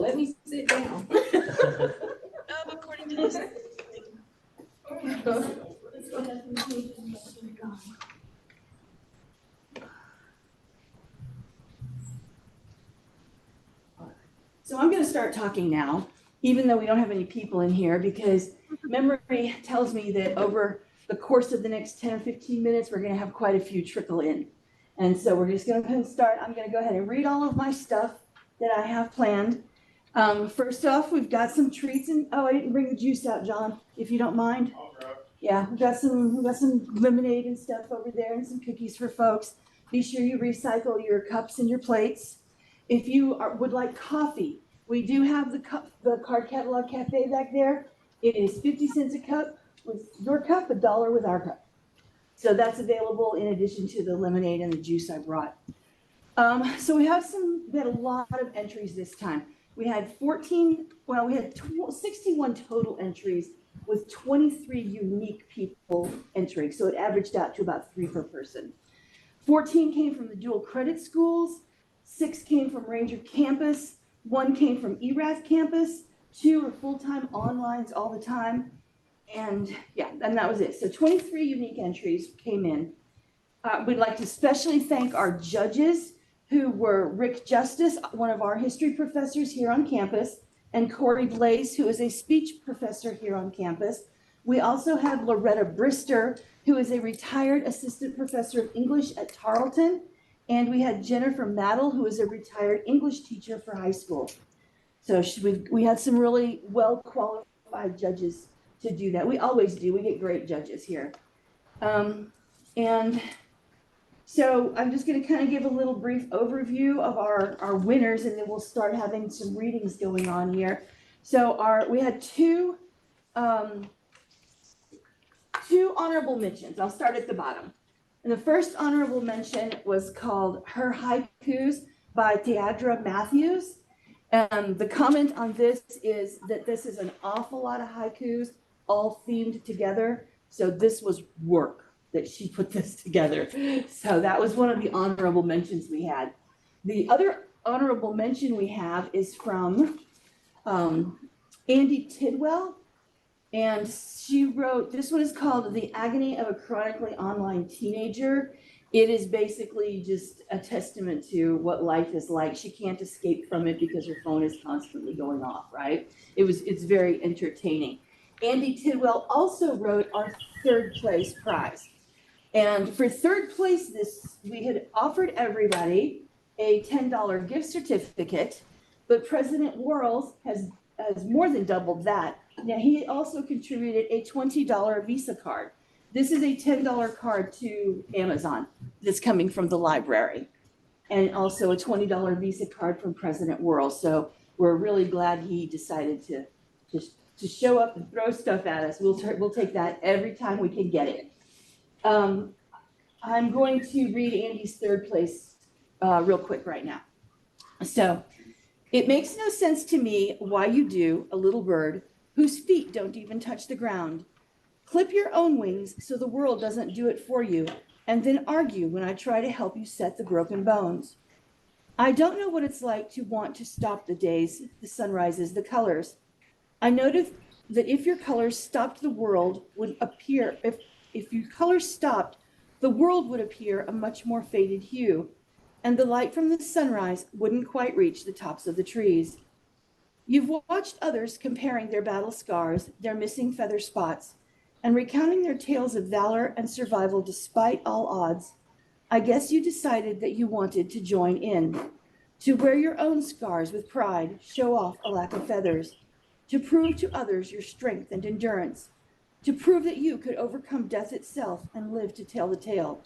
let me sit down. According to this. So I'm going to start talking now, even though we don't have any people in here, because memory tells me that over the course of the next 10 or 15 minutes, we're going to have quite a few trickle in. And so we're just going to start. I'm going to go ahead and read all of my stuff that I have planned. First off, we've got some treats, and oh, I didn't bring the juice out, John, if you don't mind. Yeah, we've got some lemonade and stuff over there, and some cookies for folks. Be sure you recycle your cups and your plates. If you would like coffee, we do have the Card Catalog Cafe back there. It is 50 cents a cup with your cup, $1 with our cup. So that's available in addition to the lemonade and the juice I brought. So we had a lot of entries this time. We had 61 total entries with 23 unique people entering. So it averaged out to about 3 per person. 14 came from the dual credit schools, 6 came from Ranger Campus, 1 came from ERAF Campus, 2 were full-time onlines all the time. And yeah, and that was it. So 23 unique entries came in. We'd like to especially thank our judges, who were Rick Justice, one of our history professors here on campus, and Corey Blaze, who is a speech professor here on campus. We also have Loretta Brister, who is a retired assistant professor of English at Tarleton. And we had Jennifer Maddle, who is a retired English teacher for high school. So we had some really well-qualified judges to do that. We always do. We get great judges here. And so I'm just going to kind of give a little brief overview of our winners, and then we'll start having some readings going on here. So we had two honorable mentions. I'll start at the bottom. And the first honorable mention was called Her Haikus by Theadra Matthews. The comment on this is that this is an awful lot of haikus all themed together. So this was work that she put this together. So that was one of the honorable mentions we had. The other honorable mention we have is from Andy Tidwell. And she wrote, this one is called The Agony of a Chronically Online Teenager. It is basically just a testament to what life is like. She can't escape from it because her phone is constantly going off, right? It's very entertaining. Andy Tidwell also wrote our third place prize. And for third place, we had offered everybody a $10 gift certificate, but President Worrells has more than doubled that. Now, he also contributed a $20 Visa card. This is a $10 card to Amazon that's coming from the library, and also a $20 Visa card from President Worrells. So we're really glad he decided to show up and throw stuff at us. We'll take that every time we can get it. I'm going to read Andy's third place real quick right now. So, it makes no sense to me why you do, a little bird, whose feet don't even touch the ground. Clip your own wings so the world doesn't do it for you, and then argue when I try to help you set the broken bones. I don't know what it's like to want to stop the days, the sunrises, the colors. I noticed that if your colors stopped, the world would appear, if your colors stopped, the world would appear a much more faded hue, and the light from the sunrise wouldn't quite reach the tops of the trees. You've watched others comparing their battle scars, their missing feather spots, and recounting their tales of valor and survival despite all odds. I guess you decided that you wanted to join in, to wear your own scars with pride, show off a lack of feathers, to prove to others your strength and endurance, to prove that you could overcome death itself and live to tell the tale.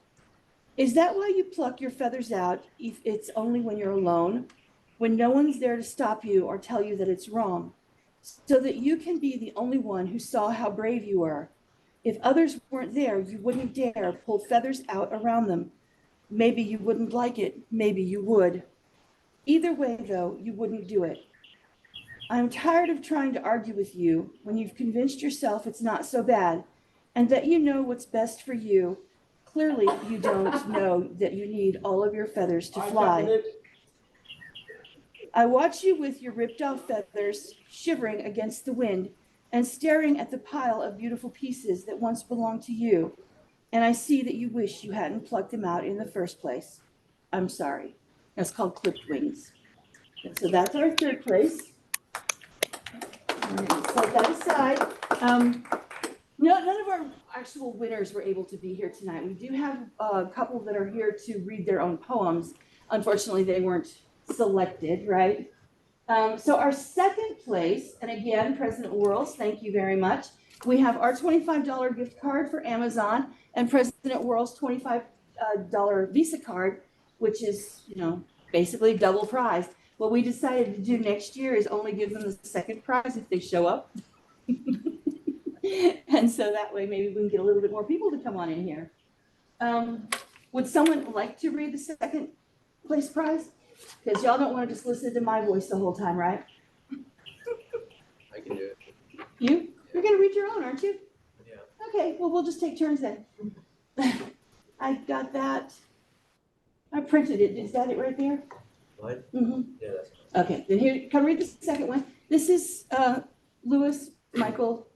Is that why you pluck your feathers out if it's only when you're alone, when no one's there to stop you or tell you that it's wrong, so that you can be the only one who saw how brave you were? If others weren't there, you wouldn't dare pull feathers out around them. Maybe you wouldn't like it, maybe you would. Either way, though, you wouldn't do it. I'm tired of trying to argue with you when you've convinced yourself it's not so bad and that you know what's best for you. Clearly, you don't know that you need all of your feathers to fly. I watch you with your ripped off feathers shivering against the wind and staring at the pile of beautiful pieces that once belonged to you. And I see that you wish you hadn't plucked them out in the first place. I'm sorry. That's called clipped wings. And so that's our third place. Set that aside. None of our actual winners were able to be here tonight. We do have a couple that are here to read their own poems. Unfortunately, they weren't selected, right? So our second place, and again, President Worrells, thank you very much. We have our $25 gift card for Amazon and President Worrells' $25 Visa card, which is, basically double prize. What we decided to do next year is only give them the second prize if they show up. And so that way, maybe we can get a little bit more people to come on in here. Would someone like to read the second place prize? Because y'all don't want to just listen to my voice the whole time, right? I can do it. You? You're going to read your own, aren't you? Yeah. Okay, well, we'll just take turns then. I got that. I printed it. Is that it right there? What? Mm-hmm. Yeah, that's fine. Okay, then here, come read the second one. This is Louis Michael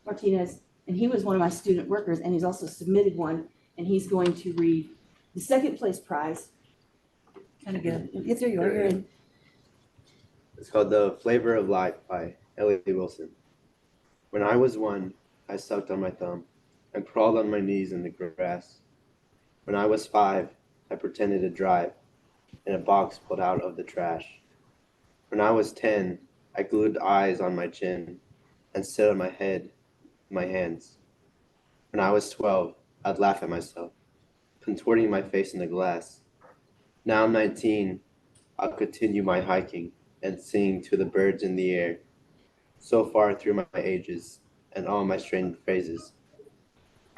Martinez, and he was one of my student workers, and he's also submitted one, and he's going to read the second place prize. Kind of good. Yes, there you are. You're in. It's called The Flavor of Life by Ellie Wilson. When I was one, I sucked on my thumb and crawled on my knees in the grass. When I was 5, I pretended to drive in a box pulled out of the trash. When I was 10, I glued eyes on my chin and stood on my head with my hands. When I was 12, I'd laugh at myself, contorting my face in the glass. Now I'm 19, I'll continue my hiking and sing to the birds in the air, so far through my ages and all my strange phrases.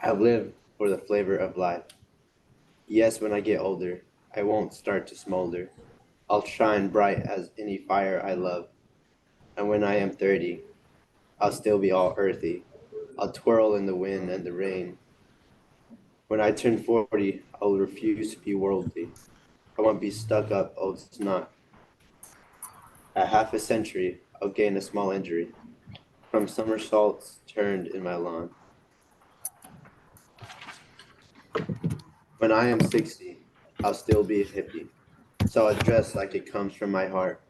I've lived for the flavor of life. Yes, when I get older, I won't start to smolder. I'll shine bright as any fire I love. And when I am 30, I'll still be all earthy. I'll twirl in the wind and the rain. When I turn 40, I'll refuse to be worldly. I won't be stuck up old snot. At half a century, I'll gain a small injury from somersaults turned in my lawn. When I am 60, I'll still be a hippie, so I'll dress like it comes from my heart.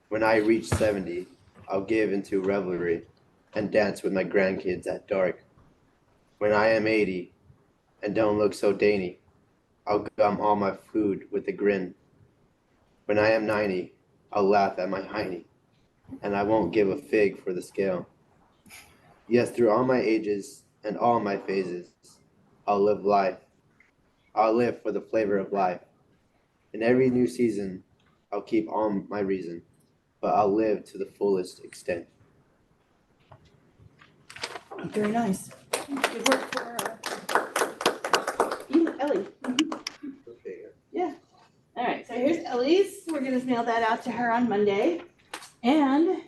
When I reach 70, I'll give into revelry and dance with my grandkids at dark. When I am 80 and don't look so dainty, I'll gum all my food with a grin. When I am 90, I'll laugh at my hiney, and I won't give a fig for the scale. Yes, through all my ages and all my phases, I'll live life. I'll live for the flavor of life. In every new season, I'll keep all my reason, but I'll live to the fullest extent. Very nice. Good work for Ellie. Okay. Yeah. All right, so here's Ellie's. We're going to mail that out to her on Monday. And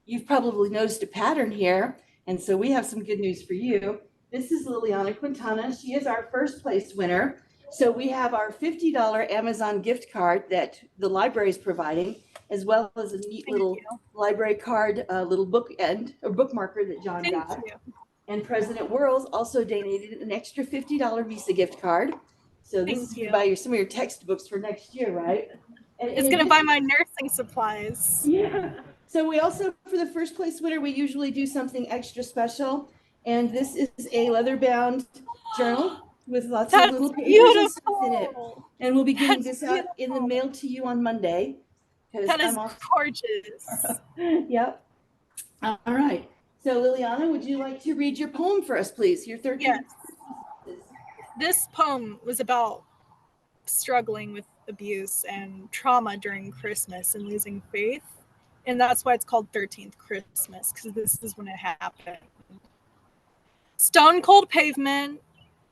you've probably noticed a pattern here. And so we have some good news for you. This is Liliana Quintana. She is our first place winner. So we have our $50 Amazon gift card that the library is providing, as well as a neat little library card, little bookend or bookmarker that John got. Thank you. And President Worrells also donated an extra $50 Visa gift card. So this is going to buy some of your textbooks for next year, right? And it's going to buy my nursing supplies. Yeah. So we also, for the first place winner, we usually do something extra special. And this is a leather-bound journal with lots of little papers and stuff in it. And we'll be getting this out in the mail to you on Monday. That is gorgeous. Yep. All right. So Liliana, would you like to read your poem for us, please? Your third. Yes. This poem was about struggling with abuse and trauma during Christmas and losing faith. And that's why it's called 13th Christmas, because this is when it happened. Stone cold pavement,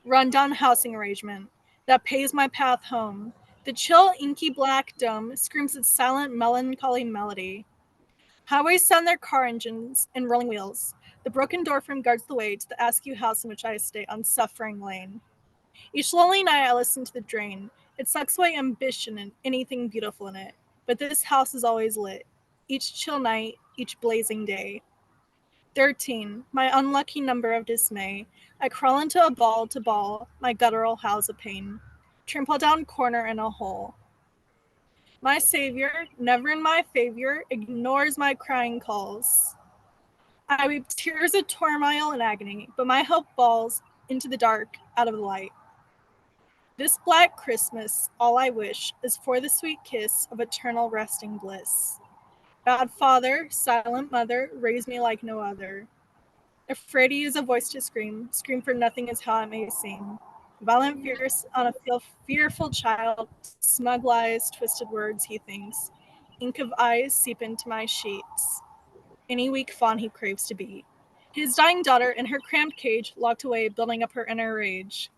rundown housing arrangement that paves my path home. The chill, inky black dome screams its silent, melancholy melody. Highways sound their car engines and rolling wheels. The broken door frame guards the way to the askew house in which I stay on Suffering Lane. Each lonely night I listen to the drain. It sucks away ambition and anything beautiful in it. but this house is always lit, each chill night, each blazing day. 13, my unlucky number of dismay. I crawl into a ball to ball, my guttural howls of pain. Trample down corner in a hole. My savior, never in my favor, ignores my crying calls. I weep tears of turmoil and agony, but my hope falls into the dark out of the light. This black Christmas, all I wish is for the sweet kiss of eternal resting bliss. God Father, silent mother, raise me like no other. Afraid to use a voice to scream, scream for nothing is how it may seem. Violent fierce on a fearful child, smug lies, twisted words he thinks. Ink of eyes seep into my sheets. Any weak fawn he craves to be. His dying daughter in her cramped cage, locked away, building up her inner rage.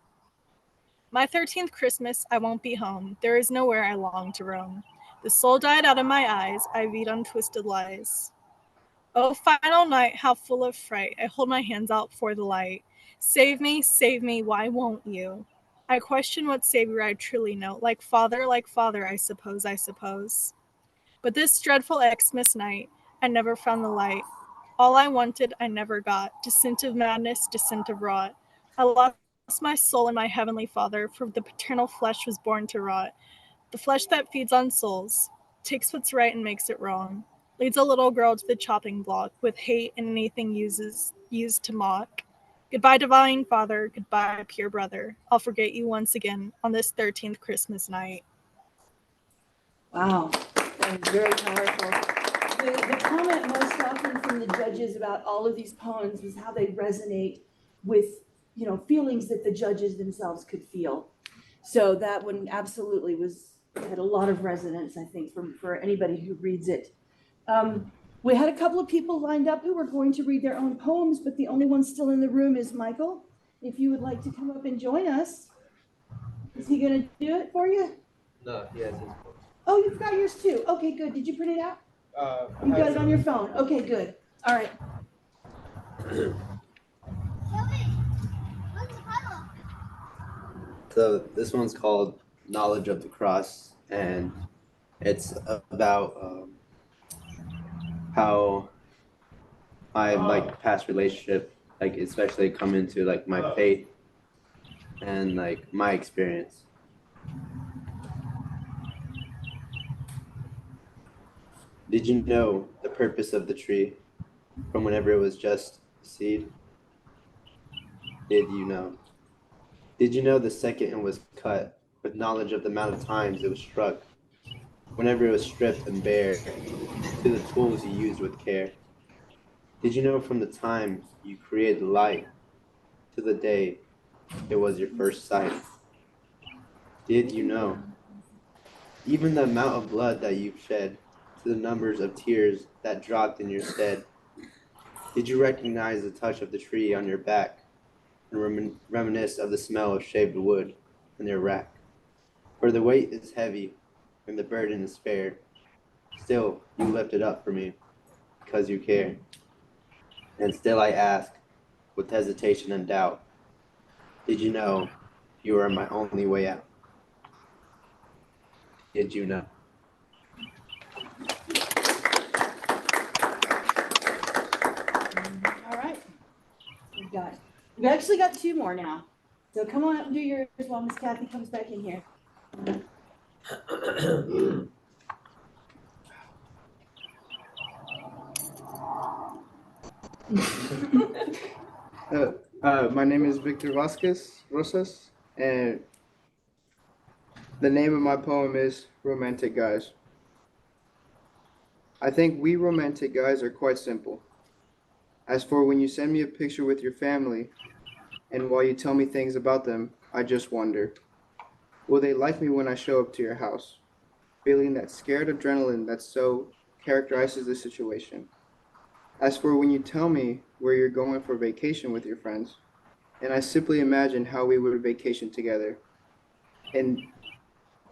My 13th Christmas, I won't be home. There is nowhere I long to roam. The soul died out of my eyes, I read untwisted lies. Oh, final night, how full of fright, I hold my hands out for the light. Save me, why won't you? I question what savior I truly know. Like father, I suppose. But this dreadful Xmas night, I never found the light. All I wanted, I never got. Descent of madness, descent of rot. I lost my soul in my heavenly Father, for the paternal flesh was born to rot. The flesh that feeds on souls, takes what's right and makes it wrong, leads a little girl to the chopping block, with hate and anything used to mock. Goodbye, divine Father, goodbye, pure brother. I'll forget you once again on this 13th Christmas night. Wow, that was very powerful. The comment most often from the judges about all of these poems was how they resonate with, feelings that the judges themselves could feel. So that one absolutely had a lot of resonance, I think, for anybody who reads it. We had a couple of people lined up who were going to read their own poems, but the only one still in the room is Michael. If you would like to come up and join us. Is he going to do it for you? No, he has his book. Oh, you've got yours too. Okay, good. Did you print it out? You got it on your phone. Okay, good. All right. So this one's called Knowledge of the Cross, and it's about how my past relationship, especially come into my faith and my experience. Did you know the purpose of the tree from whenever it was just a seed? Did you know? Did you know the second it was cut, with knowledge of the amount of times it was struck, whenever it was stripped and bare, to the tools you used with care? Did you know from the time you created light to the day it was your first sight? Did you know? Even the amount of blood that you've shed, to the numbers of tears that dropped in your stead. Did you recognize the touch of the tree on your back and reminisce of the smell of shaved wood in their rack? For the weight is heavy and the burden is fair. Still, you lift it up for me because you care. And still I ask, with hesitation and doubt, did you know you are my only way out? Did you know? All right. We've actually got two more now. So come on up and do yours while Miss Kathy comes back in here. My name is Victor Vasquez Rosas, and the name of my poem is Romantic Guys. I think we romantic guys are quite simple. As for when you send me a picture with your family, and while you tell me things about them, I just wonder, will they like me when I show up to your house? Feeling that scared adrenaline that so characterizes the situation. As for when you tell me where you're going for vacation with your friends, and I simply imagine how we would vacation together. And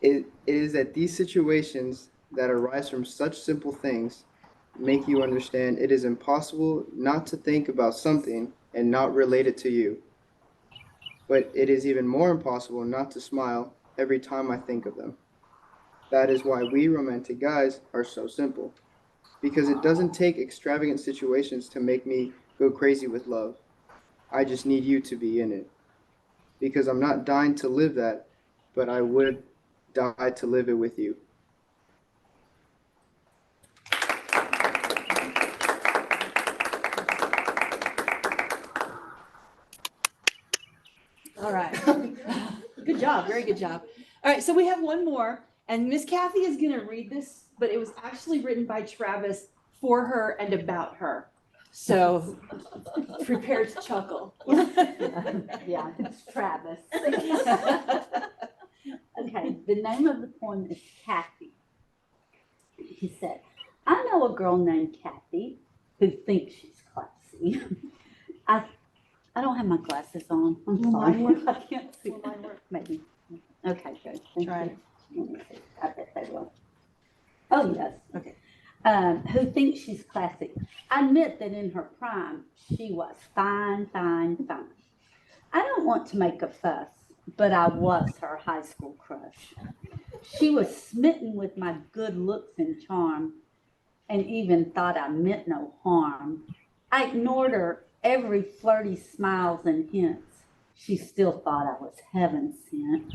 it is at these situations that arise from such simple things make you understand it is impossible not to think about something and not relate it to you. But it is even more impossible not to smile every time I think of them. That is why we romantic guys are so simple. Because it doesn't take extravagant situations to make me go crazy with love. I just need you to be in it. Because I'm not dying to live that, but I would die to live it with you. All right. Good job. Very good job. All right. So we have one more, and Miss Kathy is going to read this, but it was actually written by Travis for her and about her. So prepare to chuckle. Yeah, it's Travis. Okay, the name of the poem is Kathy. He said, I know a girl named Kathy who thinks she's classy. I don't have my glasses on. I'm Will sorry. mine work? I can't see. Will mine work? Maybe. Okay, good. Thank Try you. it. Let me see. I bet they will. Oh, yes. Okay. Who thinks she's classy. I admit that in her prime, she was fine, fine, fine. I don't want to make a fuss, but I was her high school crush. She was smitten with my good looks and charm, and even thought I meant no harm. I ignored her every flirty smiles and hints. She still thought I was heaven sent.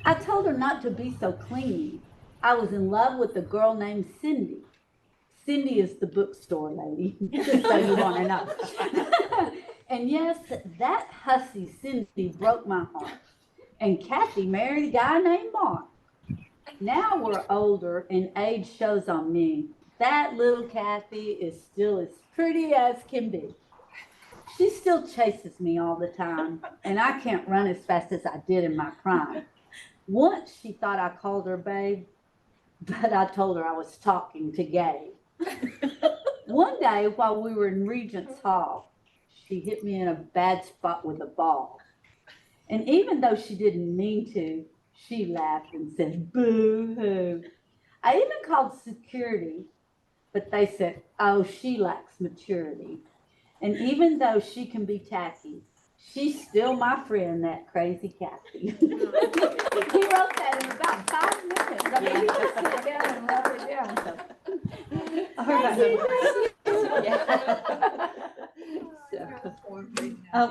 I told her not to be so clingy. I was in love with a girl named Cindy. Cindy is the bookstore lady, just so you want to know. And yes, that hussy Cindy broke my heart. And Kathy married a guy named Mark. Now we're older and age shows on me. That little Kathy is still as pretty as can be. She still chases me all the time, and I can't run as fast as I did in my prime. Once she thought I called her babe, but I told her I was talking to Gabe. One day while we were in Regent's Hall, she hit me in a bad spot with a ball. And even though she didn't mean to, she laughed and said, boo-hoo. I even called security, but they said, oh, she lacks maturity. And even though she can be tacky, she's still my friend, that crazy Kathy. He wrote that in about 5 minutes. I mean, he just sat down and wrote it down. So. All right.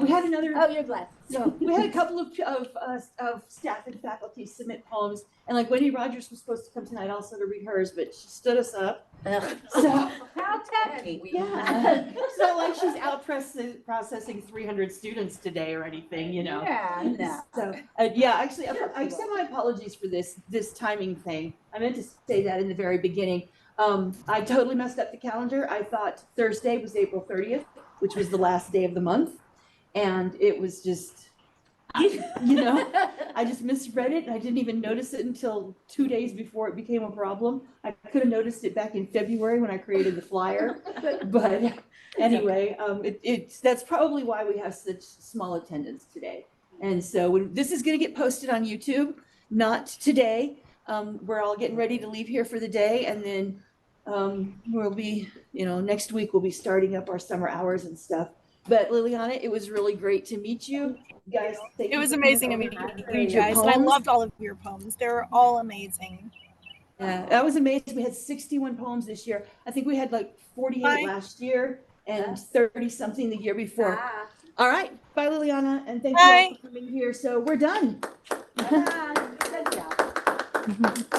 We had another. Oh, your glasses. So we had a couple of staff and faculty submit poems, and like Wendy Rogers was supposed to come tonight also to read hers, but she stood us up. So How tacky. yeah, it's not like she's out processing 300 students today or anything, you know. Yeah, no. So yeah, actually, I accept my apologies for this timing thing. I meant to say that in the very beginning. I totally messed up the calendar. I thought Thursday was April 30th, which was the last day of the month. And it was just, you know, I just misread it. And I didn't even notice it until 2 days before it became a problem. I could have noticed it back in February when I created the flyer. But anyway, that's probably why we have such small attendance today. And so this is going to get posted on YouTube, not today. We're all getting ready to leave here for the day. And then we'll be, next week we'll be starting up our summer hours and stuff. But Liliana, it was really great to meet you. Guys, It was amazing to meet you guys, and I loved all of your poems. They were all amazing. Yeah, that was amazing. We had 61 poems this year. I think we had like 48 last year and 30 something the year before. All right. Bye, Liliana. And thank you all for coming here. So we're done. Good job.